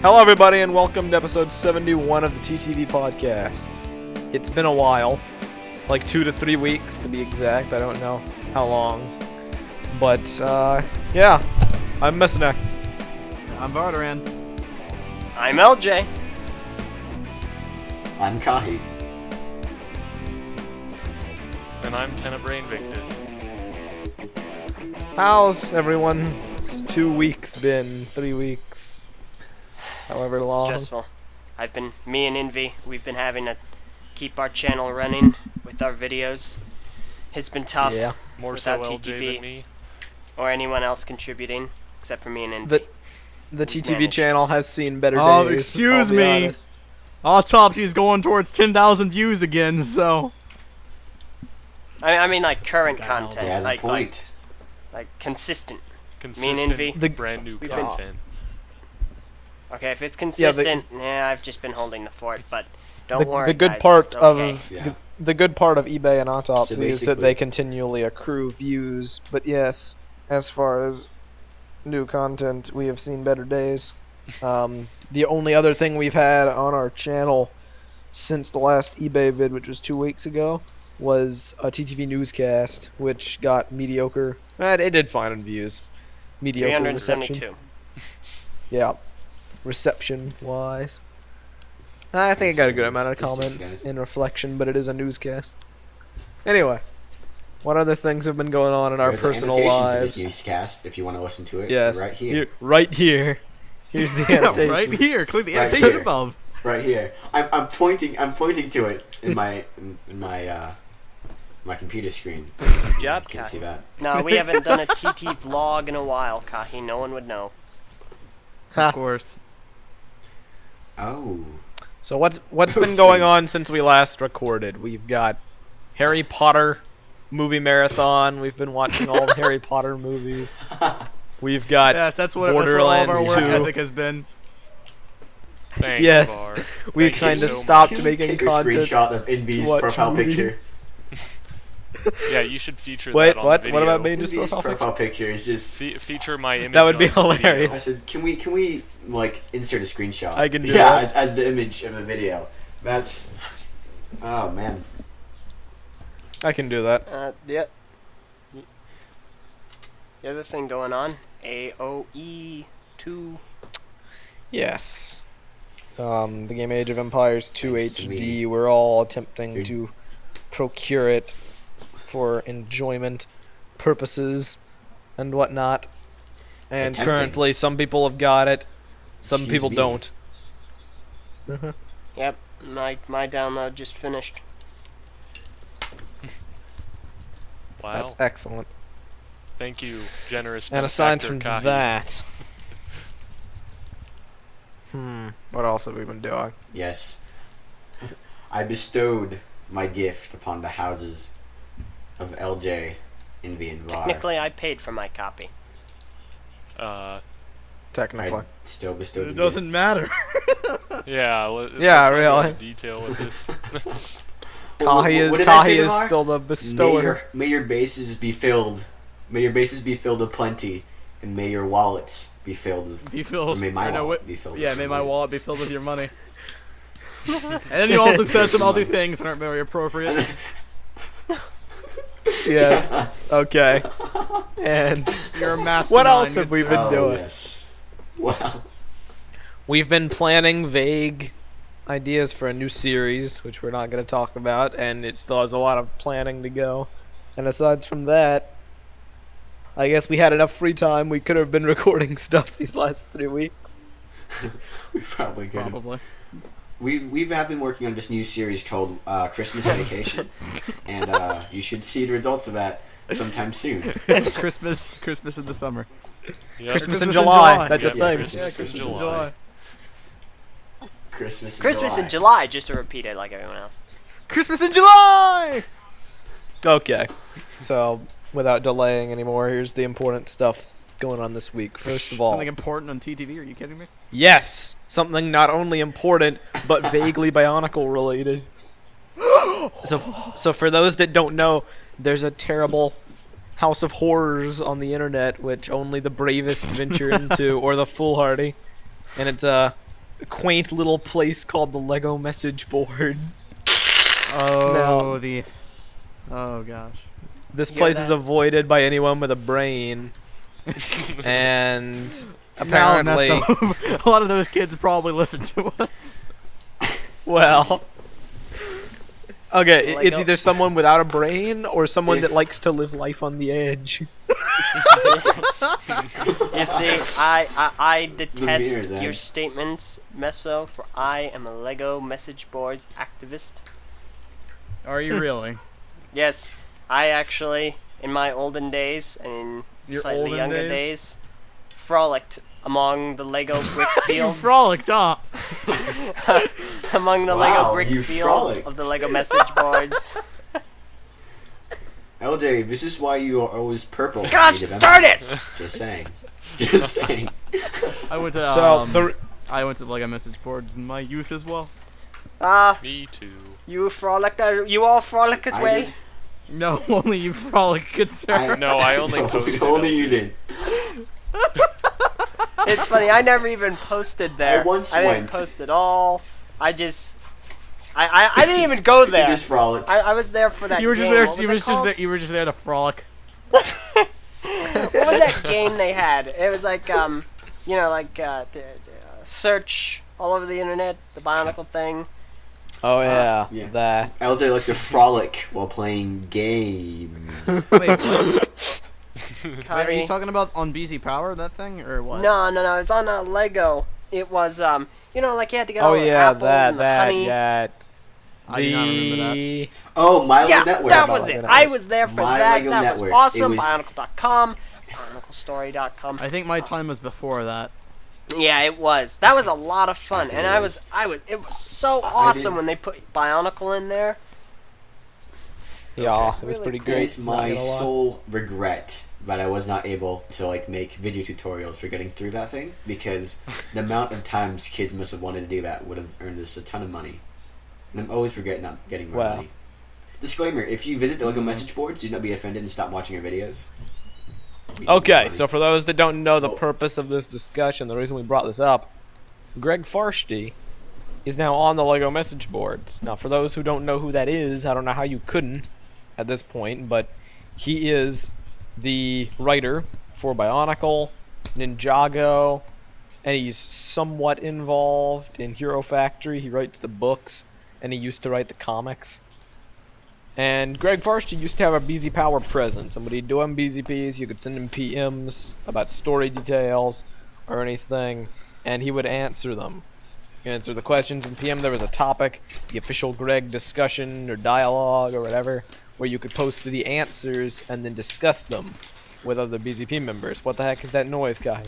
Hello everybody and welcome to episode 71 of the TTV podcast. It's been a while, like 2 to 3 weeks to be exact, I don't know how long. But, yeah, I'm Messner. I'm Barteran. I'm LJ. I'm Kahi. And I'm Tenebrae Invictus. How's everyone's 2 weeks been? 3 weeks? However long. Stressful. Me and Envy, we've been having to keep our channel running with our videos. It's been tough. Yeah. More so without LJ TTV than me. or anyone else contributing, except for me and Envy. The TTV managed. channel has seen better days. Oh, excuse I'll be me. honest. Autopsy's going towards 10,000 views again, so... I mean, like current Yeah, content, He has a like point. consistent. Consistent, Envy. brand new We've been- content. Okay, if it's consistent, I've just been holding the fort. But don't worry, The good guys, part it's okay. of Yeah. the good part of eBay and Autopsy So is that basically- they continually accrue views. But yes, as far as new content, we have seen better days. The only other thing we've had on our channel since the last eBay vid, which was 2 weeks ago, was a TTV newscast, which got mediocre. It did fine in views. Mediocre reception. 372. Yeah, reception-wise. I think it got a good amount of comments in reflection, but it is a newscast. Anyway, what other things have been going on in our There's an personal annotation to lives? this newscast if you want to listen to it. Yes, Right here. right here. Here's the annotation. right here, click the Right annotation here. above. Right here. I'm pointing to it in my my computer screen. Good job, You can see Kahi. that. No, we haven't done a TT vlog in a while, Kahi. No one would know. Ha. Of course. Oh. So what's been Those going things. on since we last recorded? We've got Harry Potter movie marathon. We've been watching all the Harry Potter movies. We've got Yes, that's what all of our Borderlands work 2. ethic has been. Thanks, Yes, Var. we Thank you kind of so stopped Can we making take a content. screenshot of to Envy's watch profile movies. picture? Yeah, you should feature Wait, that on what? the video. What about Mage's Envy's profile profile picture? picture is just. Feature my image. That would be on the video. hilarious. I said, can we like insert a screenshot? I can do yeah, that. as the image of the video. That's. Oh man. I can do that. Yeah. The other thing going on, AOE 2. Yes. The game Age of Empires 2 Thanks to HD. me. We're all attempting Dude. to procure it for enjoyment purposes and whatnot. And Attempting. currently, some people have got it, some Excuse people me. don't. Yep, my download just finished. Wow. That's excellent. Thank you, generous And aside benefactor from Kahi. that, what else have we been doing? Yes. I bestowed my gift upon the houses of LJ, Envy, and Var. Technically, I paid for my copy. Technically. I still bestowed It the doesn't matter. Yeah. Yeah, let's not go really. into detail of this. gift. Kahi What did I say is to Var? still the bestower. May your bases be filled. May your bases be filled with plenty, and may your wallets be filled with. Be filled. Or may my or no, wallet wait- be filled. Yeah, with may my money. wallet be filled with your money. And then you also said some other things that aren't very appropriate. Yes. Okay. And You're a mastermind. what else good have we sir. been Oh, doing? yes. Well, We've been planning vague ideas for a new series, which we're not going to talk about, and it still has a lot of planning to go. And aside from that, I guess we had enough free time. We could have been recording stuff these last 3 weeks. we probably could. Probably. We've been working on this new series called Christmas Vacation, and you should see the results of that sometime soon. Christmas in the summer. Yep. Christmas in Christmas in July. July. That's a Yeah, thing. Christmas. Yeah, in Christmas in July. July. Christmas In July, just to repeat it like everyone else. Christmas in July! Okay. So, without delaying anymore, here's the important stuff going on this week. First of all, Something important on TTV, are you kidding me? yes, something not only important, but vaguely Bionicle related. So for those that don't know, there's a terrible house of horrors on the internet which only the bravest venture into, or the foolhardy, and it's quaint little place called the Lego message boards. Oh, No. Oh gosh. This You hear place is that? avoided by anyone with a brain. And Now, apparently, Nesso, a lot of those kids probably listen to us. well, okay, it's Lego- either someone without a brain or someone If- that likes to live life on the edge. You see, I detest mirrors, eh? your statements, Meso, for I am a Lego message boards activist. Are you really? Yes, I actually, in my olden days and in Your slightly olden younger days? frolicked among the Lego brick You fields. frolicked, huh? Among the Wow, Lego brick you fields frolicked. of the Lego message boards. LJ, this is why you are always purple. Gosh Native darn it! Americans. Just saying. Just saying. I went to So I went to Lego message boards in my youth as well. Ah, Me too. you frolicked, you all frolic as I well? did. No, only you frolic, good sir. No, I only posted. Only it. you did. It's funny, I never even posted there. I once didn't went. post at all. I just... I didn't even go You there. just frolicked. I was there for that You were just game. there. What You was were it just called? there. You were just there to frolic. What was that game they had? It was like, you know, like, search all over the internet, the Bionicle thing. oh yeah, yeah. that. LJ liked to frolic while playing games. Wait, what? Wait, are you Kahi. talking about on BZ Power, that thing, or what? No, it's on Lego. It was, you know, like you had to get Oh all the yeah, apples that and the honey. yeah. I do not remember that. The Oh, Milo Yeah, Network. that was it. Network. I was there for My that. Lego That Network. was It awesome. was- Bionicle.com, BionicleStory.com. I think my time was before that. Yeah, it was. That was a lot of fun, think and it I was. It was so I awesome didn't- when they put Bionicle in there. yeah, Okay. it was Really pretty cool. great. It's not my gonna lie. sole regret that I was not able to like make video tutorials for getting through that thing, because the amount of times kids must have wanted to do that would have earned us a ton of money. And I'm always regret not getting more Wow. money. Disclaimer, if you visit the Lego message boards, do not be offended and stop watching our videos. We need Okay, money. so for those that don't know the Oh. purpose of this discussion, the reason we brought this up, Greg Farshtey is now on the Lego message boards. Now, for those who don't know who that is, I don't know how you couldn't at this point, but he is the writer for Bionicle, Ninjago, and he's somewhat involved in Hero Factory. He writes the books, and he used to write the comics. And Greg Farshtey used to have a BZ Power presence, and when he'd do BZPs, you could send him PMs about story details or anything, and he would answer them. Answer the questions in PM. There was a topic, the official Greg discussion or dialogue or whatever, where you could post the answers and then discuss them with other BZP members. What the heck is that noise, Kahi?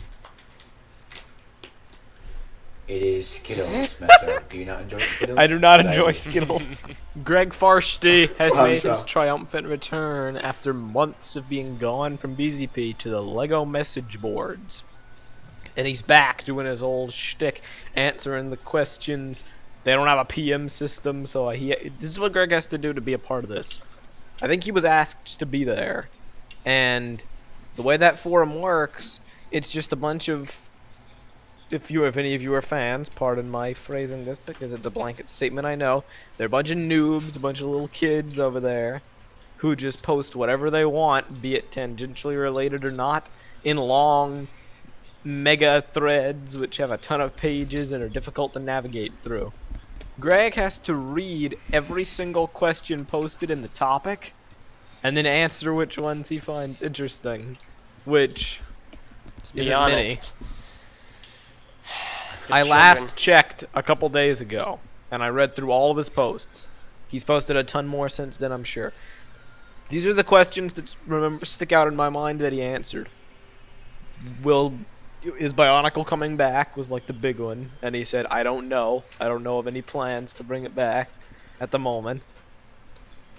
It is Skittles, Messer. Do you not enjoy Skittles? I do not Is that enjoy you? Skittles. Greg Farshtey has Well, made so- his triumphant return after months of being gone from BZP to the Lego message boards. And he's back doing his old shtick, answering the questions. They don't have a PM system, so this is what Greg has to do to be a part of this. I think he was asked to be there. And the way that forum works, it's just a bunch of... If any of you are fans, pardon my phrasing this because it's a blanket statement, I know. They're a bunch of noobs, a bunch of little kids over there who just post whatever they want, be it tangentially related or not, in long mega threads which have a ton of pages and are difficult to navigate through. Greg has to read every single question posted in the topic and then answer which ones he finds interesting, which To be isn't honest. The I children. last checked a couple days ago, and I read through all of his posts. He's posted a ton more since then, I'm sure. These are the questions that stick out in my mind that he answered. Is Bionicle coming back? Was like the big one, and he said, I don't know. I don't know of any plans to bring it back at the moment.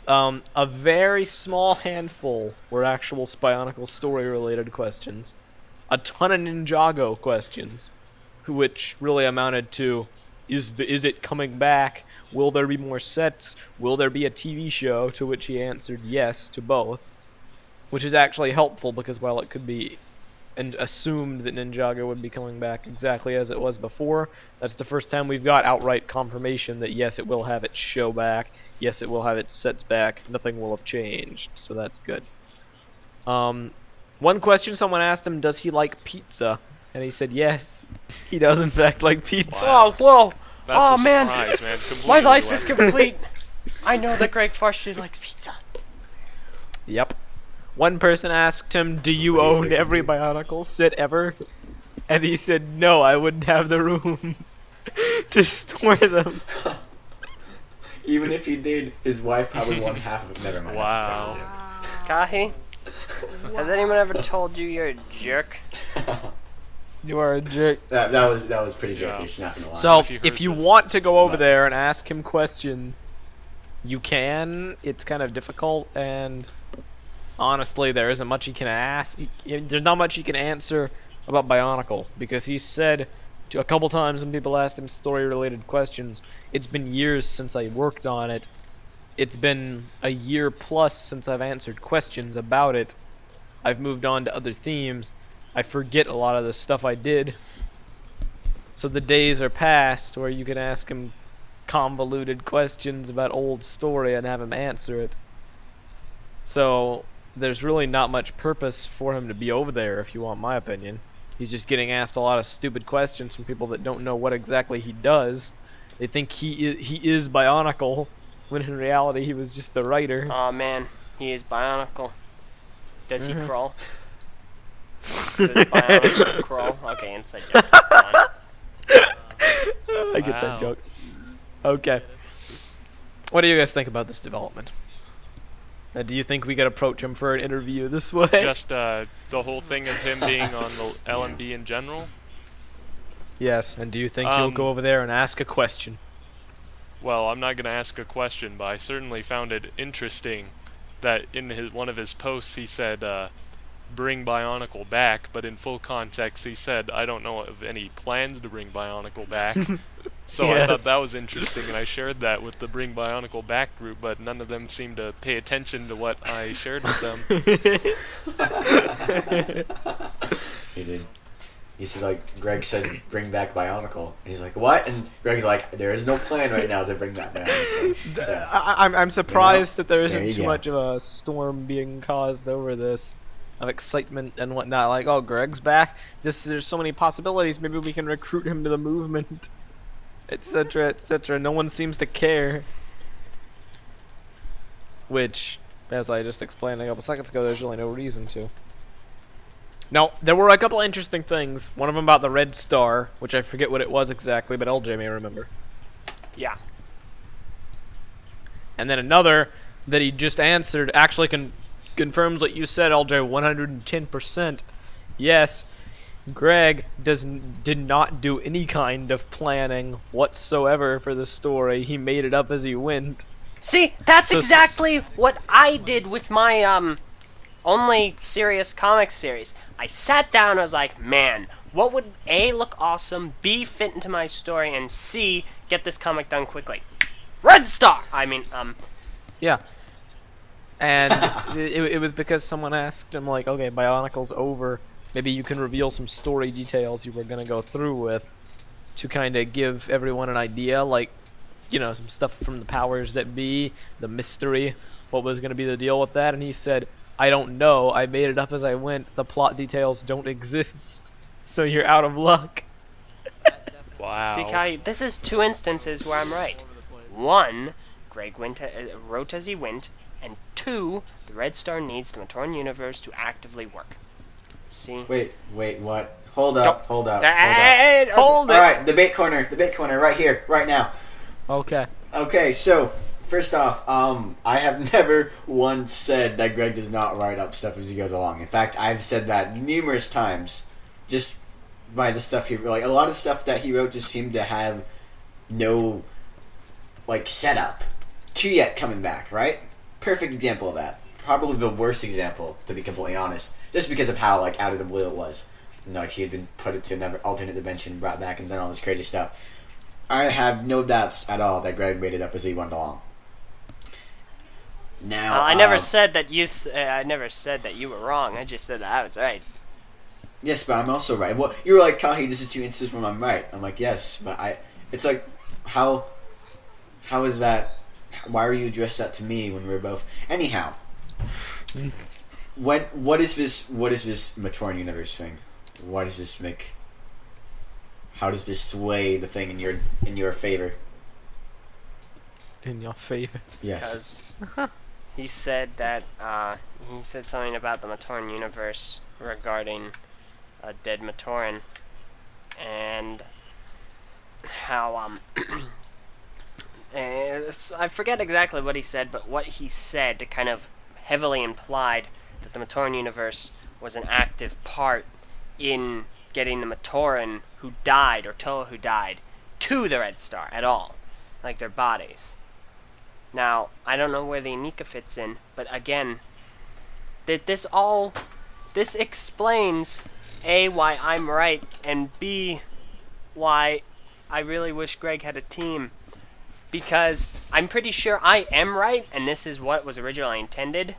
A very small handful were actual Bionicle story-related questions. A ton of Ninjago questions, which really amounted to, is it coming back? Will there be more sets? Will there be a TV show? To which he answered yes to both, which is actually helpful because while it could be and assumed that Ninjago would be coming back exactly as it was before. That's the first time we've got outright confirmation that yes, it will have its show back. Yes, it will have its sets back. Nothing will have changed, so that's good. One question someone asked him, does he like pizza? And he said yes, he does in fact like pizza. Wow. Whoa! That's Oh, a man. surprise, man. Completely My life is left. complete. I know that Greg Farshtey likes pizza. Yep. One person asked him, do you What do you own think every of me? Bionicle set ever? And he said, no, I wouldn't have the room to store them. Even if he did, his wife probably won half of it. Never mind. Wow. Kahi, has anyone ever told you you're a jerk? You are a jerk. That was pretty Yeah. jerkish, not gonna lie. So, if you if heard you this. want to go over But- there and ask him questions, you can. It's kind of difficult, and honestly, there isn't much he can ask. There's not much he can answer about Bionicle, because he said a couple times when people asked him story-related questions, it's been years since I worked on it. It's been a year plus since I've answered questions about it. I've moved on to other themes. I forget a lot of the stuff I did. So the days are past where you can ask him convoluted questions about old story and have him answer it. So there's really not much purpose for him to be over there, if you want my opinion. He's just getting asked a lot of stupid questions from people that don't know what exactly he does. They think he is Bionicle, when in reality he was just the writer. Oh man, he is Bionicle. Does he Mhm. crawl? Does Bionicle crawl? Okay, inside joke. Go on. I get Wow. that joke. Okay. What do you guys think about this development? Do you think we could approach him for an interview this way? Just the whole thing of him being on the LMB in general. Yes, and do you think you'll go over there and ask a question? Well, I'm not going to ask a question, but I certainly found it interesting that in one of his posts he said, bring Bionicle back, but in full context he said, I don't know of any plans to bring Bionicle back. So I thought Yes. that was interesting, and I shared that with the Bring Bionicle Back group, but none of them seemed to pay attention to what I shared with them. He did. He said, like, Greg said, bring back Bionicle. And he's like, what? And Greg's like, there is no plan right now to bring back Bionicle. So, I'm surprised that there there isn't you too go. much of a storm being caused over this, of excitement and whatnot. Like, oh, Greg's back. There's so many possibilities. Maybe we can recruit him to the movement, etc., etc. No one seems to care. Which, as I just explained a couple seconds ago, there's really no reason to. Now, there were a couple interesting things. One of them about the red star, which I forget what it was exactly, but LJ may remember. Yeah. And then another that he just answered actually confirms what you said, LJ, 110%. Yes, Greg did not do any kind of planning whatsoever for the story. He made it up as he went. See, that's So- exactly what I did with my only serious comic series. I sat down, I was like, man, what would A, look awesome, B, fit into my story, and C, get this comic done quickly? Red Star! Yeah. And it was because someone asked him, like, okay, Bionicle's over. Maybe you can reveal some story details you were going to go through with to kind of give everyone an idea, like, you know, some stuff from the powers that be, the mystery, what was going to be the deal with that. And he said, I don't know. I made it up as I went. The plot details don't exist. So you're out of luck. Wow. See, Kai, this is two instances where I'm right. One, Greg wrote as he went, and two, the Red Star needs the Matoran universe to actively work. See? wait, what? Hold up. Hold Hold All it. right, debate corner, right here, right now. Okay. Okay, so first off, I have never once said that Greg does not write up stuff as he goes along. In fact, I've said that numerous times, just by the stuff he like. A lot of stuff that he wrote just seemed to have no like setup to yet coming back. Right? Perfect example of that. Probably the worst example, to be completely honest, just because of how like out of the blue it was. You know, like she had been put into another alternate dimension, brought back, and done all this crazy stuff. I have no doubts at all that Greg made it up as he went along. Now, I never said that you. I never said that you were wrong. I just said that I was right. Yes, but I'm also right. Well, you were like, Kahi, this is two instances when I'm right. I'm like, yes, but it's like, how is that? Why are you addressed that to me when we're both? Anyhow, what is this Matoran universe thing? What does this make? How does this sway the thing in your favor? In your favor. Yes. Because he said that he said something about the Matoran universe regarding a dead Matoran, and how I forget exactly what he said, but what he said kind of heavily implied that the Matoran universe was an active part in getting the Matoran who died, or Toa who died, to the Red Star at all, like their bodies. Now, I don't know where the Anika fits in, but again, this explains A, why I'm right, and B, why I really wish Greg had a team. Because I'm pretty sure I am right, and this is what was originally intended.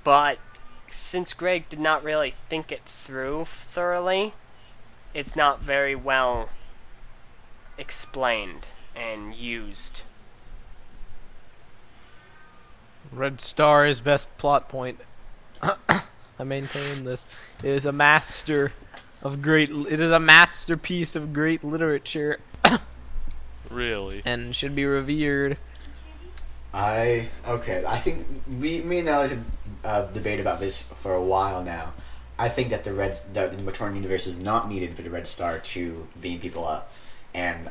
But since Greg did not really think it through thoroughly, it's not very well explained and used. Red Star is best plot point. I maintain this. It is a masterpiece of great literature Really? and should be revered. I think me and Alex have debated about this for a while now. I think that the Matoran universe is not needed for the Red Star to beam people up, and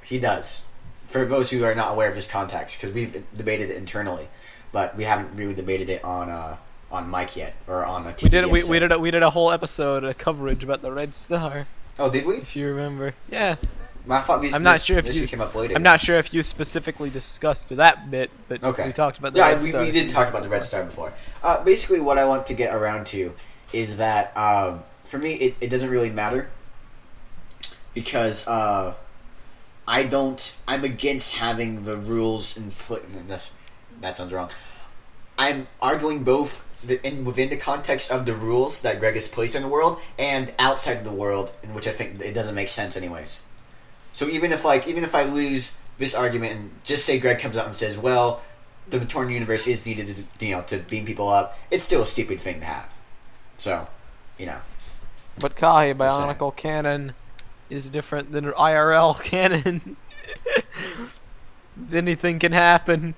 he does. For those who are not aware of this context, because we've debated it internally, but we haven't really debated it on mic yet, or on a TV We did a whole episode of coverage about the Red Star. Oh, did we? If you remember, yes. Well, I thought this came up later. I'm not sure if you specifically discussed that bit, but we talked about the Red Star. We did talk about the Red Star before. Basically, what I want to get around to is that for me, it doesn't really matter because I'm against having the rules in place. That sounds wrong. I'm arguing both within the context of the rules that Greg has placed in the world and outside of the world, in which I think it doesn't make sense anyways. So even if I lose this argument and just say Greg comes out and says, well, the Matoran universe is needed to beam people up, it's still a stupid thing to have. So, But Kahi, Bionicle canon is different than IRL canon. Anything can happen.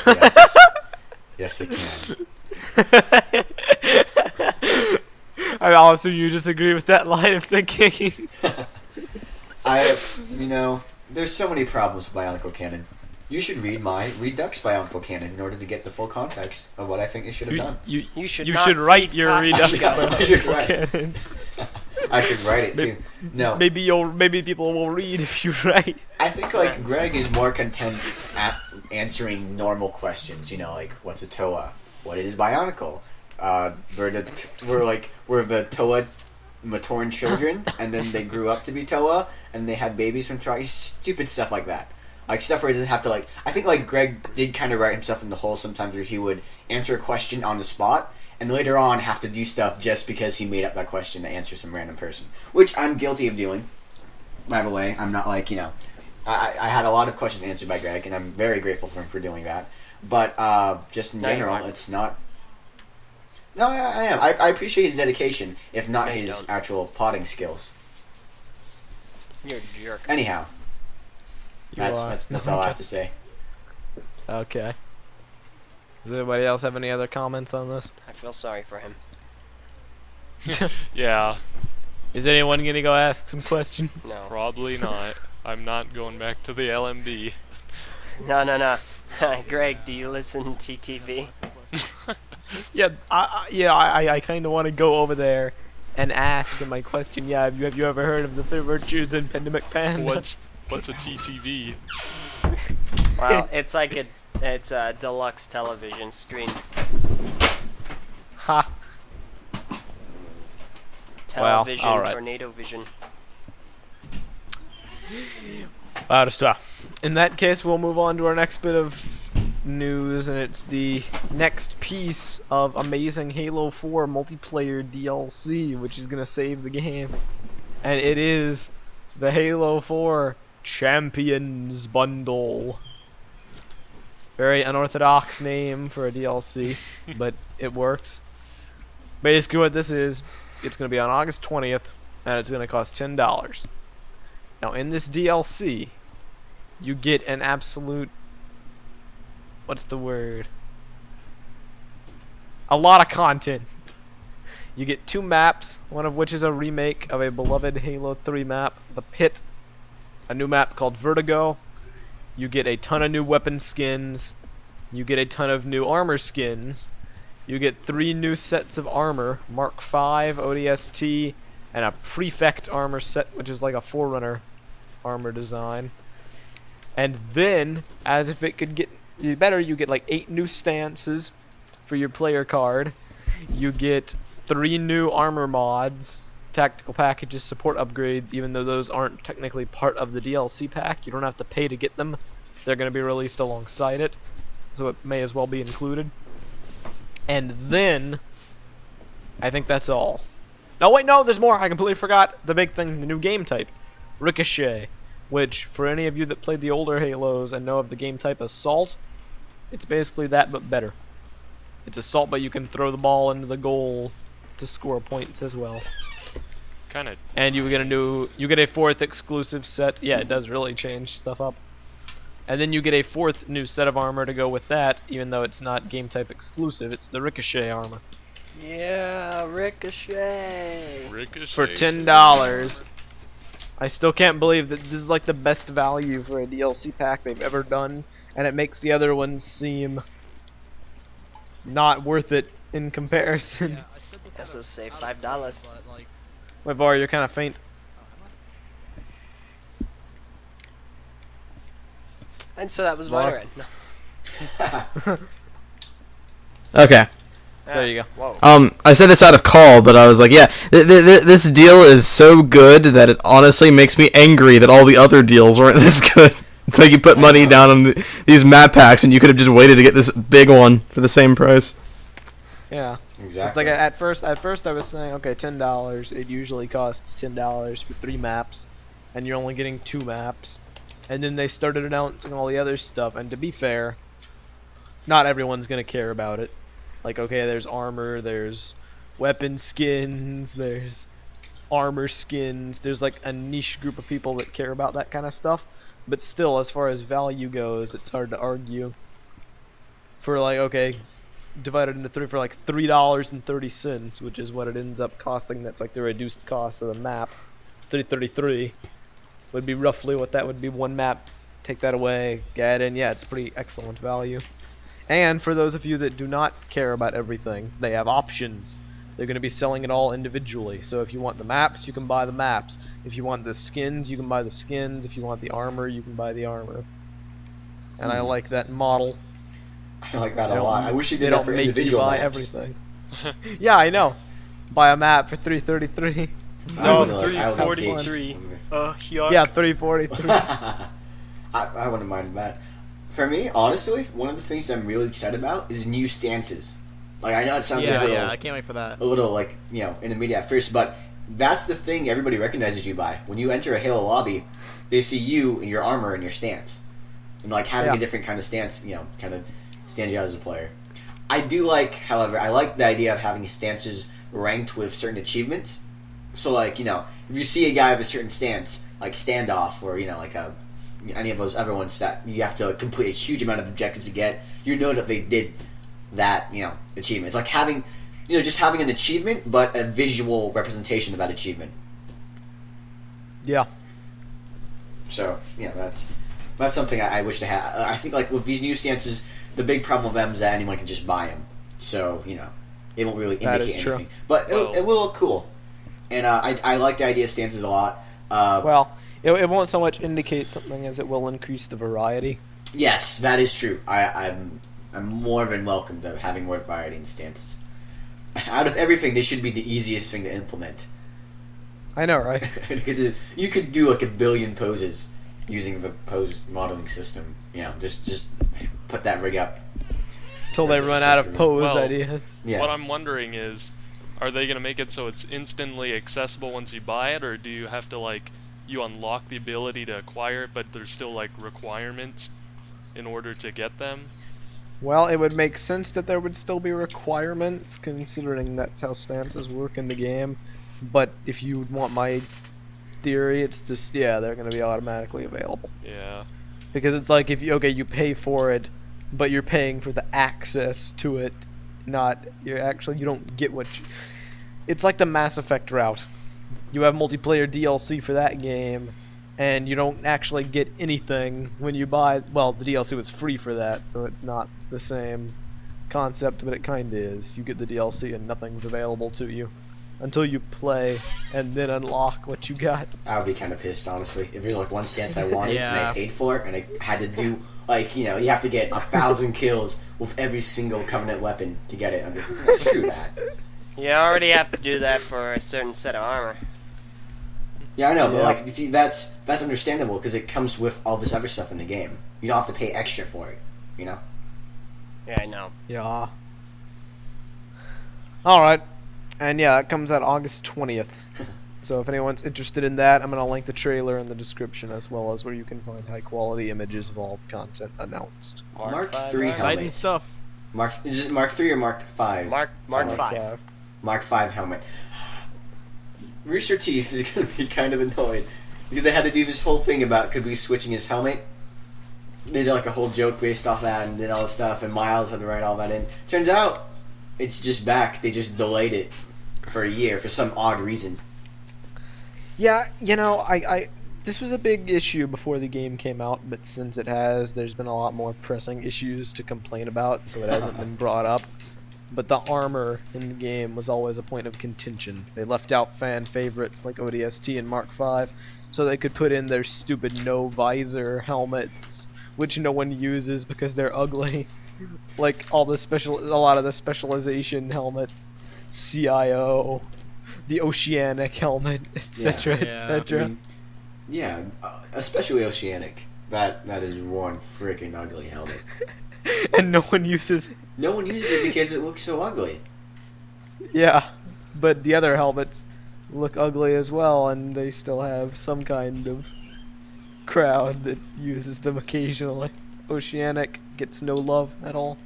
Yes. Yes, it can. I also you disagree with that line of thinking. There's so many problems with Bionicle canon. You should read Redux Bionicle canon in order to get the full context of what I think it should have done. You should write your Redux I should Bionicle canon. I should write it too. No. Maybe people will read if you write. I think Greg is more content at answering normal questions. Like what's a Toa? What is Bionicle? We're the Toa Matoran children, and then they grew up to be Toa, and they had babies from Tri. Stupid stuff like that. Like stuff where he doesn't have to I think Greg did kind of write himself in the hole sometimes, where he would answer a question on the spot, and later on have to do stuff just because he made up that question to answer some random person, which I'm guilty of doing. By the way, I'm not I had a lot of questions answered by Greg, and I'm very grateful for him for doing that. But just in general, it's not. No, I am. I appreciate his dedication, if not his actual plotting skills. You're a jerk. Anyhow, that's all I have to say. Okay. Does anybody else have any other comments on this? I feel sorry for him. Yeah. Is anyone gonna go ask some questions? No. Probably not. I'm not going back to the LMB. No. Greg, do you listen to TV? I kind of want to go over there and ask my question. Yeah, have you ever heard of the Three Virtues in Panda? What's a TTV? Well, it's a deluxe television screen. Ha. Television, all right. tornado vision. Stuff. In that case, we'll move on to our next bit of news, and it's the next piece of amazing Halo 4 multiplayer DLC, which is gonna save the game. And it is the Halo 4 Champions Bundle. Very unorthodox name for a DLC, but it works. Basically what this is, it's gonna be on August 20th, and it's gonna cost $10. Now in this DLC, you get an absolute, what's the word? A lot of content. You get 2 maps, one of which is a remake of a beloved Halo 3 map, The Pit, a new map called Vertigo. You get a ton of new weapon skins. You get a ton of new armor skins. You get 3 new sets of armor, Mark V, ODST, and a Prefect armor set, which is like a Forerunner armor design. And then, as if it could get better, you get like 8 new stances for your player card. You get 3 new armor mods, tactical packages, support upgrades, even though those aren't technically part of the DLC pack. You don't have to pay to get them. They're going to be released alongside it, so it may as well be included. And then, I think that's all. Oh wait, no, there's more. I completely forgot the big thing, the new game type, Ricochet, which, for any of you that played the older Halos and know of the game type Assault, it's basically that but better. It's Assault, but you can throw the ball into the goal to score points as well. Kind of. And you get a 4th exclusive set. Yeah, it does really change stuff up. And then you get a 4th new set of armor to go with that, even though it's not game type exclusive. It's the Ricochet armor. Yeah, Ricochet. Ricochet. For $10. I still can't believe that this is like the best value for a DLC pack they've ever done, and it makes the other ones seem not worth it in comparison. Yeah, I said this Guess out of- let's say out of $5. bounds, but, like, Wait, Var, you're kind of faint. And so that was Mark. Voiderain. No. Okay. There you go. Whoa. I said this out of call, but I was like, yeah, this deal is so good that it honestly makes me angry that all the other deals weren't this good. It's like you put money down on these map packs, and you could have just waited to get this big one for the same price. Yeah. Exactly. It's like at first I was saying, okay, $10. It usually costs $10 for 3 maps, and you're only getting 2 maps. And then they started announcing all the other stuff, and to be fair, not everyone's gonna care about it. Like, okay, there's armor, there's weapon skins, there's armor skins, there's like a niche group of people that care about that kind of stuff. But still, as far as value goes, it's hard to argue. For like, okay, divided into 3 for like $3.30, which is what it ends up costing. That's like the reduced cost of the map. $3.33 would be roughly what that would be, 1 map. Take that away, get in. Yeah, it's pretty excellent value. And for those of you that do not care about everything, they have options. They're going to be selling it all individually. So if you want the maps, you can buy the maps. If you want the skins, you can buy the skins. If you want the armor, you can buy the armor. And I like that model. I like that They a don't- lot. I wish you they did that don't for make you individual buy maps. everything. Yeah, I know. Buy a map for $3.33. No, I would like $3.43. Gage. Yeah, $3.43. I wouldn't mind that. For me, honestly, one of the things I'm really excited about is new stances. Like, I know it sounds yeah, a little, yeah, I can't wait for that. a little like, you know, in the media at first, but that's the thing everybody recognizes you by. When you enter a Halo lobby, they see you and your armor and your stance. And like having Yeah. a different kind of stance, you know, kind of stands you out as a player. I do like, however, I like the idea of having stances ranked with certain achievements. So like, you know, if you see a guy with a certain stance, like standoff or, you know, like any of those other ones that you have to complete a huge amount of objectives to get, you know that they did that, you know, achievement. It's like having, you know, just having an achievement, but a visual representation of that achievement. Yeah. So, yeah, that's something I wish to have. I think, like, with these new stances, the big problem with them is that anyone can just buy them. So, you know, it won't really That indicate is true. anything. But it will look cool. And I like the idea of stances a lot. Well, it won't so much indicate something as it will increase the variety. Yes, that is true. I'm more than welcome to having more variety in stances. Out of everything, they should be the easiest thing to implement. I know, right? Because you could do like a billion poses using the pose modeling system. You know, just put that rig up. Till they run out of pose Well, ideas. Yeah. What I'm wondering is, are they going to make it so it's instantly accessible once you buy it, or do you have to, like, you unlock the ability to acquire it, but there's still, like, requirements in order to get them? Well, it would make sense that there would still be requirements, considering that's how stances work in the game. But if you want my theory, it's just, yeah, they're going to be automatically available. Yeah. Because it's like, if you, okay, you pay for it, but you're paying for the access to it, not, you don't get what you, it's like the Mass Effect route. You have multiplayer DLC for that game, and you don't actually get anything when you buy, well, the DLC was free for that, so it's not the same concept, but it kinda is. You get the DLC and nothing's available to you until you play and then unlock what you got. I would be kind of pissed, honestly. If there's like one stance I wanted and Yeah. I paid for it, and I had to do, like, you know, you have to get 1,000 kills with every single Covenant weapon to get it. Screw that. You already have to do that for a certain set of armor. Yeah, I know, but Yeah. like, see, that's understandable because it comes with all this other stuff in the game. You don't have to pay extra for it, you know? Yeah, I know. Yeah. Alright. And yeah, it comes out August 20th. So if anyone's interested in that, I'm going to link the trailer in the description, as well as where you can find high quality images of all content announced. Mark V III armor. Exciting helmet. stuff. Is it Mark 3 or Mark 5? Mark Mark 5. Mark 5 helmet. Rooster Teeth is going to be kind of annoyed because they had to do this whole thing about could we switching his helmet. They did like a whole joke based off that and did all this stuff, and Miles had to write all that in. Turns out it's just back. They just delayed it for a year for some odd reason. Yeah, you know, I this was a big issue before the game came out, but since it has, there's been a lot more pressing issues to complain about, so it hasn't been brought up. But the armor in the game was always a point of contention. They left out fan favorites like ODST and Mark V, so they could put in their stupid no visor helmets, which no one uses because they're ugly. Like a lot of the specialization helmets, CIO, the Oceanic helmet, etc., Yeah. etc. I mean, yeah, especially Oceanic. That is one freaking ugly helmet. And no one uses it. No one uses it because it looks so ugly. Yeah, but the other helmets look ugly as well, and they still have some kind of crowd that uses them occasionally. Oceanic gets no love at all.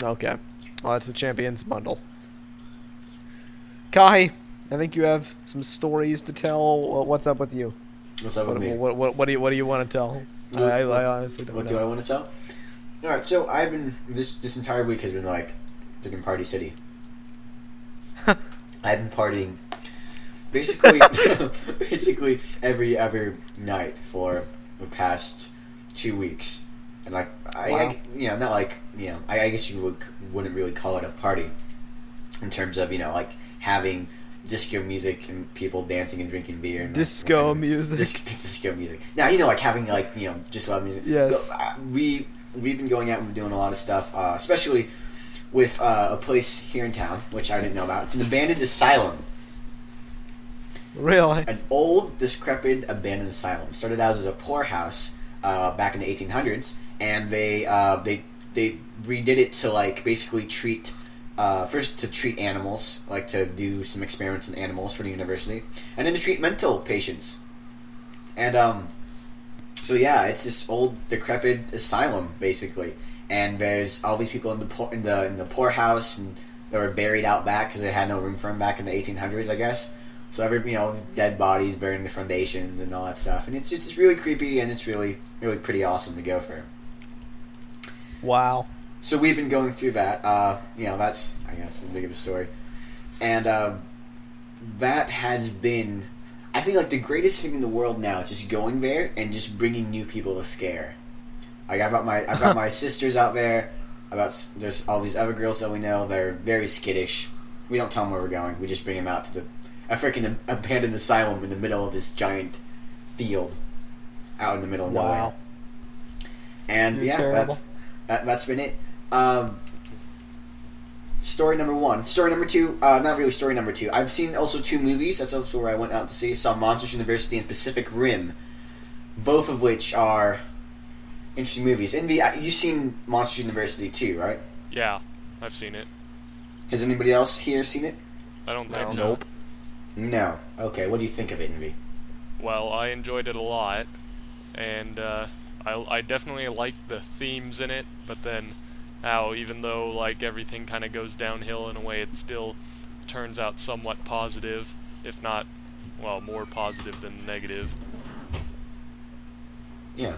Okay, well, that's the Champions bundle. Kahi, I think you have some stories to tell. What's up with you? What's up with me? What do you want to tell? I honestly don't What know. do I want to tell? Alright, so I've been this entire week has been like freaking Party City. I've been partying basically every other night for the past 2 weeks, and like Wow. not like I guess you wouldn't really call it a party in terms of like having disco music and people dancing and drinking beer and Disco music. disco music. Now like having just loud music. Yes. So, we've been going out and doing a lot of stuff, especially with a place here in town which I didn't know about. It's an abandoned asylum, Really? an old, decrepit abandoned asylum. It started out as a poorhouse back in the 1800s, and they redid it to like basically treat. First to treat animals, like to do some experiments on animals for the university, and then to treat mental patients. And so yeah, it's this old decrepit asylum basically, and there's all these people in the poorhouse, and they were buried out back because they had no room for them back in the 1800s, I guess. So dead bodies buried in the foundations and all that stuff, and it's really creepy, and it's really pretty awesome to go for. Wow. So we've been going through that. That's, I guess, a big of a story. And that has been, I think, like the greatest thing in the world now. It's just going there and just bringing new people to scare. Like I've got my sisters out there. There's all these other girls that we know. They're very skittish. We don't tell them where we're going. We just bring them out to a freaking abandoned asylum in the middle of this giant field, out in the middle of nowhere. Wow. And You're yeah, terrible. that's been it. Story number one. Story number two, not really story number two. I've seen also 2 movies. That's also where I went out to see. Saw Monsters University and Pacific Rim. Both of which are interesting movies. Envy, you've seen Monsters University too, right? Yeah, I've seen it. Has anybody else here seen it? I don't think so. Nope. No. Okay, what do you think of it, Envy? Well, I enjoyed it a lot, and I definitely liked the themes in it, but then how even though like everything kind of goes downhill in a way, it still turns out somewhat positive, if not, well, more positive than negative. Yeah.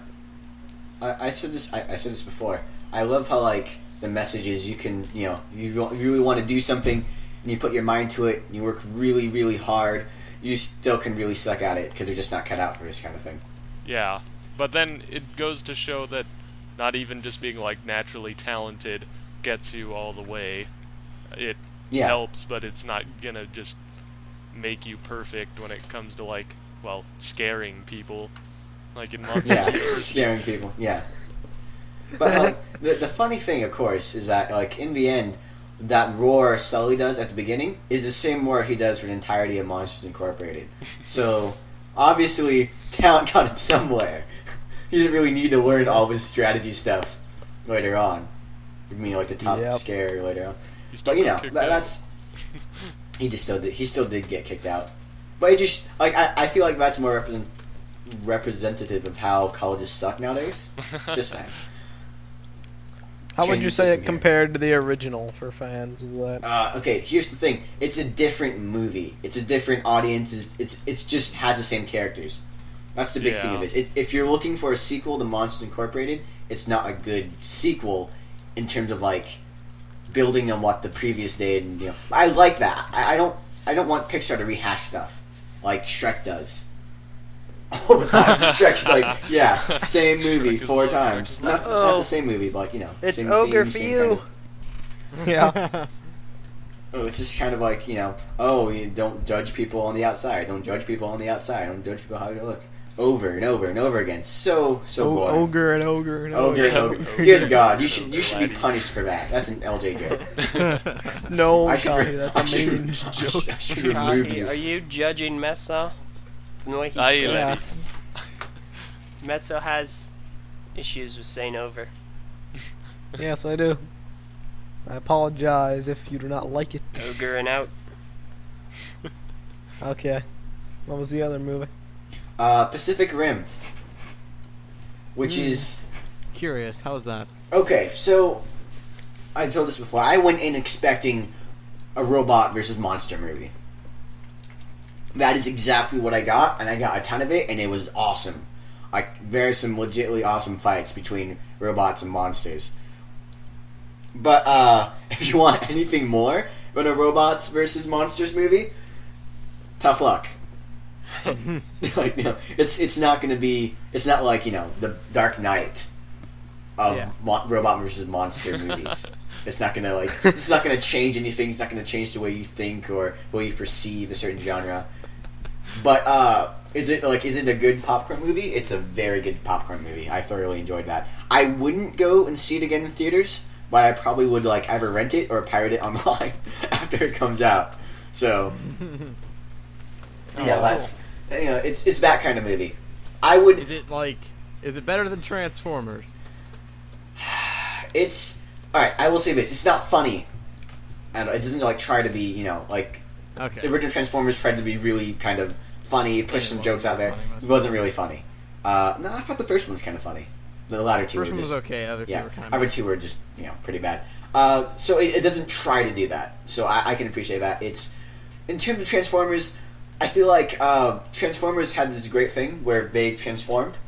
I said this. I said this before. I love how like the message is you can you really want to do something and you put your mind to it and you work really really hard. You still can really suck at it because you're just not cut out for this kind of thing. Yeah, but then it goes to show that not even just being like naturally talented gets you all the way. It helps, but it's not gonna just make you perfect when it comes to like, well, scaring people, like in Monsters University. Scaring people. Yeah. But like the funny thing, of course, is that like in the end, that roar Sully does at the beginning is the same roar he does for the entirety of Monsters Incorporated. So obviously, talent got him somewhere. He didn't really need to learn all his strategy stuff later on. I mean, like the top scare later on. But you know, that's he still did get kicked out. But it just like I feel like that's more representative of how colleges suck nowadays. Just saying. How would you say it compared to the original for fans of that? Okay, here's the thing. It's a different movie. It's a different audience. It's just has the same characters. That's the big thing of it. If you're looking for a sequel to Monsters Incorporated, it's not a good sequel in terms of like building on what the previous did. And, I like that. I don't want Pixar to rehash stuff like Shrek does. All the time. Shrek's like, same movie 4 times. Not the same movie, but it's same ogre theme, for same you. kind of, Yeah. it's just kind of like you don't judge people on the outside. Don't judge people on the outside. Don't judge people how they look. Over and over and over again. So boring. Ogre and ogre and Ogre ogre. and ogre. Good God, you should be punished for that. That's an LJ joke. No, I should Kahi, that's a mean joke. I should remove Kahi, you. are you judging Mezzo? From the way he Yeah. speaks? Mezzo has issues with saying over. Yes, I do. I apologize if you do not like it. Ogre and out. Okay. What was the other movie? Pacific Rim. Which is... Curious, how's that? Okay, so... I told this before. I went in expecting a robot versus monster movie. That is exactly what I got, and I got a ton of it, and it was awesome. Like, there's some legitimately awesome fights between robots and monsters. But, if you want anything more than a robots versus monsters movie, tough luck. Like, it's not gonna be... It's not like, the Dark Knight of robot versus monster movies. It's not gonna, it's not gonna change anything. It's not gonna change the way you think or the way you perceive a certain genre. But, is it a good popcorn movie? It's a very good popcorn movie. I thoroughly enjoyed that. I wouldn't go and see it again in theaters, but I probably would, either rent it or pirate it online after it comes out. So, that's... it's that kind of movie. I would... Is it better than Transformers? It's... Alright, I will say this. It's not funny. And it doesn't, try to be, Okay. The original Transformers tried to be really kind of funny, push some jokes out there. It wasn't really funny. No, I thought the first one was kind of funny. The latter two First were one just... was okay, other two were kind of... Other two were just, pretty bad. So it doesn't try to do that. So I can appreciate that. It's... In terms of Transformers... I feel like Transformers had this great thing where they transformed.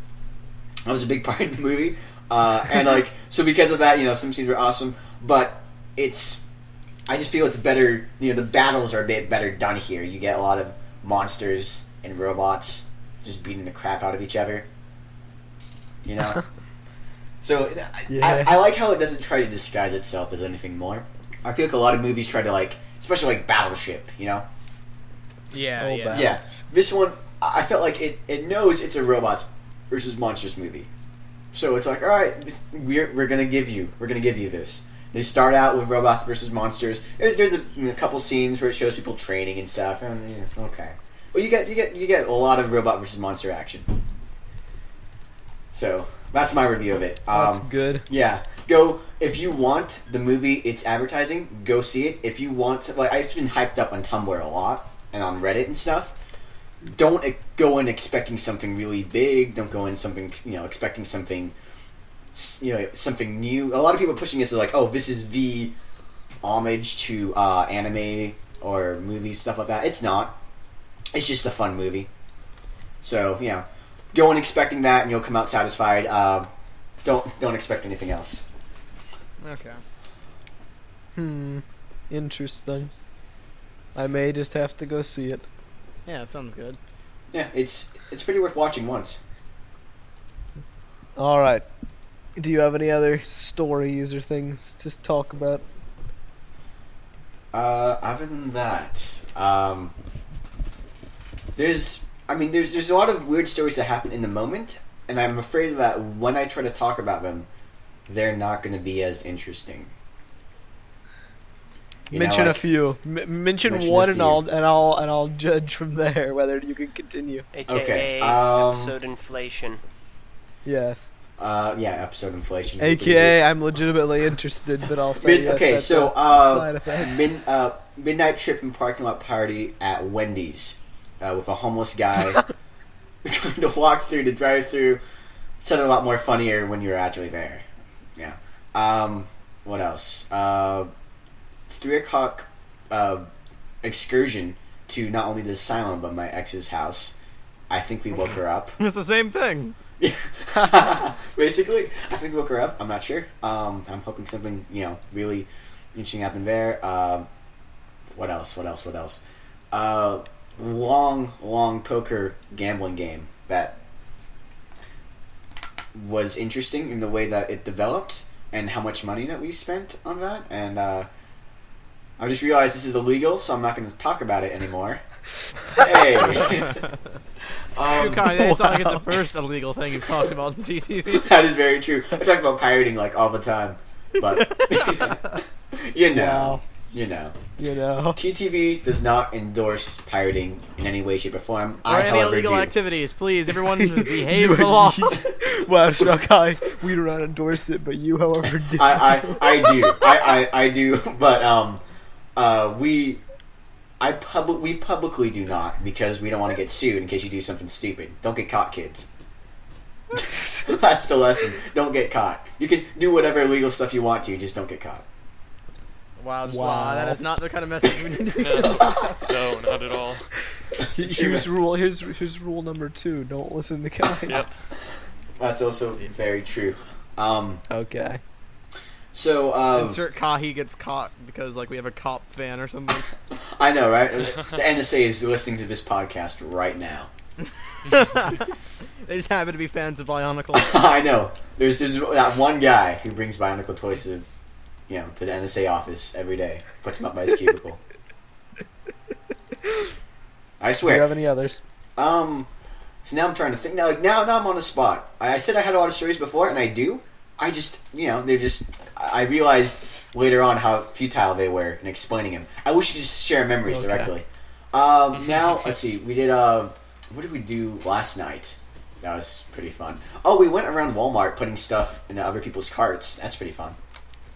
That was a big part of the movie. And, so because of that, some scenes were awesome. But it's... I just feel it's better... the battles are a bit better done here. You get a lot of monsters and robots just beating the crap out of each other. So, I like how it doesn't try to disguise itself as anything more. I feel like a lot of movies try to, especially, Battleship, Yeah. Yeah. This one, I felt like it knows it's a robots versus monsters movie. So it's like, alright, we're gonna give you this. They start out with robots versus monsters. There's a couple scenes where it shows people training and stuff. And, okay. Well, you get a lot of robot versus monster action. So, That's my review of it. That's good. Yeah, go if you want the movie. It's advertising. Go see it. If you want, like, I've been hyped up on Tumblr a lot and on Reddit and stuff. Don't go in expecting something really big. Don't go in expecting something, something new. A lot of people are pushing this like, oh, this is the homage to anime or movies, stuff like that. It's not. It's just a fun movie. So go in expecting that, and you'll come out satisfied. Don't expect anything else. Okay. Interesting. I may just have to go see it. Yeah, that sounds good. Yeah, it's pretty worth watching once. All right. Do you have any other stories or things to talk about? Other than that, there's a lot of weird stories that happen in the moment, and I'm afraid that when I try to talk about them, they're not going to be as interesting. Mention a few. Mention one, and I'll judge from there whether you can continue. AKA Okay, episode inflation. Yes. Episode inflation. AKA, I'm legitimately interested, but I'll say yes. Okay, that's so a side effect. midnight trip and parking lot party at Wendy's with a homeless guy trying to walk through the drive-through. Sounded a lot more funnier when you were actually there. Yeah. What else? 3 o'clock excursion to not only the asylum but my ex's house. I think we woke her up. It's the same thing. Basically, I think we woke her up. I'm not sure. I'm hoping something really interesting happened there. What else? Long poker gambling game that was interesting in the way that it developed and how much money that we spent on that. And I just realized this is illegal, so I'm not going to talk about it anymore. Hey. It's not like it's the first illegal thing you've talked about on TTV. That is very true. I talk about pirating like all the time, but Wow. TTV does not endorse pirating in any way, shape, or form. Or any however, illegal do. activities, please. Everyone behave the law. Well, Kai, we do not endorse it, but you, however, do. I do, but we publicly do not, because we don't want to get sued in case you do something stupid. Don't get caught, kids. That's the lesson. Don't get caught. You can do whatever illegal stuff you want to, just don't get caught. Wow, Wow. that is not the kind of message we need to be sending. No, not at all. Here's rule number 2. Don't listen to Kai. Yep. That's also very true. Okay. So, Insert Kahi gets caught because we have a cop fan or something. I know, right? The NSA is listening to this podcast right now. They just happen to be fans of Bionicle. I know. There's that one guy who brings Bionicle toys to the NSA office every day. Puts them up by his cubicle. I Do swear. you have any others? So now I'm trying to think. Now I'm on the spot. I said I had a lot of stories before, and I do. I just, they're just. I realized later on how futile they were in explaining them. I wish you could just share memories directly. Now, let's see. We did, what did we do last night? That was pretty fun. Oh, we went around Walmart putting stuff in other people's carts. That's pretty fun.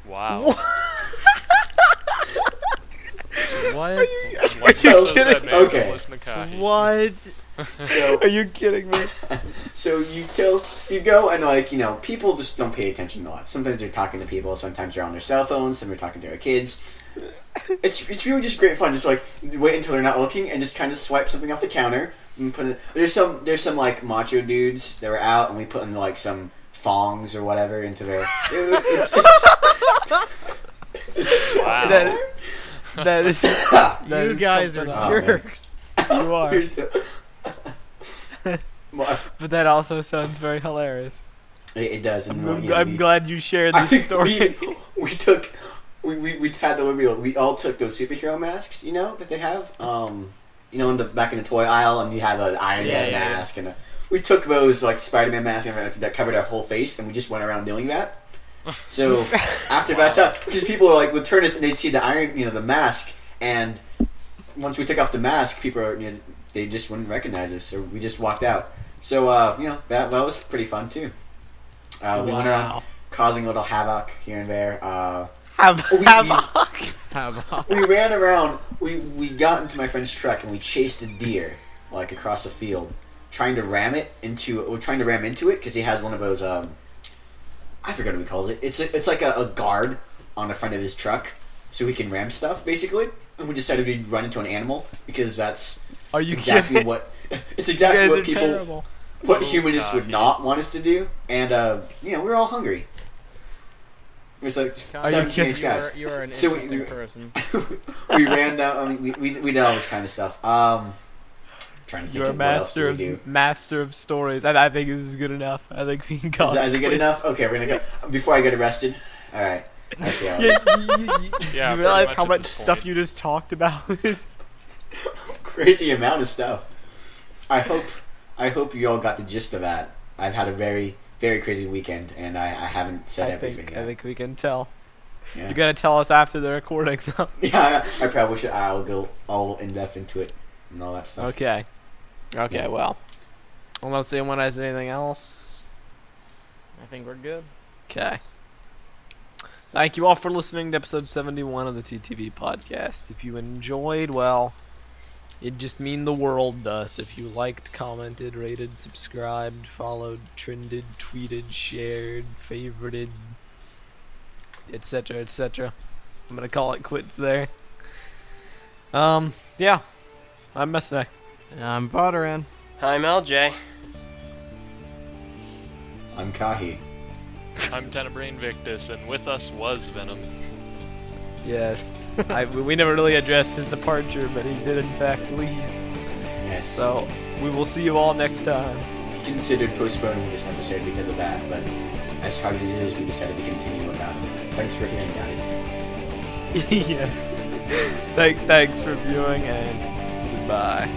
Wow. What? Why so sad, man? Okay. Don't listen to Kahi. What? So Are you kidding me? So you go and people just don't pay attention a lot. Sometimes they're talking to people, sometimes they're on their cell phones, sometimes they're talking to their kids. It's really just great fun. Just wait until they're not looking and just kind of swipe something off the counter and put it. There's some macho dudes that were out, and we put in some thongs or whatever into their. Wow. That is. You guys are jerks. You are. Well, But that also sounds very hilarious. it does. And, I'm glad you shared I this think story. we had we all took those superhero masks, that they have, back in the toy aisle, and you have an Iron Man mask, and we took those Spider-Man mask that covered our whole face, and we just went around doing that. So after that, because people would turn us and they'd see the the mask, and once we took off the mask, people they just wouldn't recognize us, so we just walked out. So that was pretty fun too. We went around causing a little havoc here and there. We ran around. We got into my friend's truck and we chased a deer like across the field, trying to ram into it because he has one of those. I forget what he calls it. It's like a guard on the front of his truck, so we can ram stuff basically. And we decided we'd run into an animal because that's exactly kidding? what. It's exactly what people. Terrible. What humanists would not want us to do, and we were all hungry. It's like 7 teenage guys. You are an So interesting person. We ran down. I mean, we did all this kind of stuff. Trying to think You're a of what else we do. master of stories. I think this is good enough. I think we can go. Is it good enough? Okay, we're gonna go before I get arrested. All right. I see how it is. Yeah, you realize pretty how at much this stuff point. you just talked about? Crazy amount of stuff. I hope you all got the gist of that. I've had a very, very crazy weekend, and I haven't said everything yet. I think we can tell. Yeah. You're gonna tell us after the recording, though. Yeah, I probably should. I'll go all in depth into it and all that stuff. Okay. Okay. Yeah. Well, unless anyone has anything else. I think we're good. Okay. Thank you all for listening to episode 71 of the TTV podcast. If you enjoyed, well, it'd just mean the world to us if you liked, commented, rated, subscribed, followed, trended, tweeted, shared, favorited, etc., etc. I'm gonna call it quits there. Yeah. I'm Messner. I'm Vodaran. I'm LJ. I'm Kahi. I'm Tenebrae Invictus, and with us was Venom. Yes. We never really addressed his departure, but he did in fact leave. Yes. So, we will see you all next time. We considered postponing this episode because of that, but as hard as it is, we decided to continue without it. Thanks for hearing, guys. Yes. Thanks for viewing, and goodbye.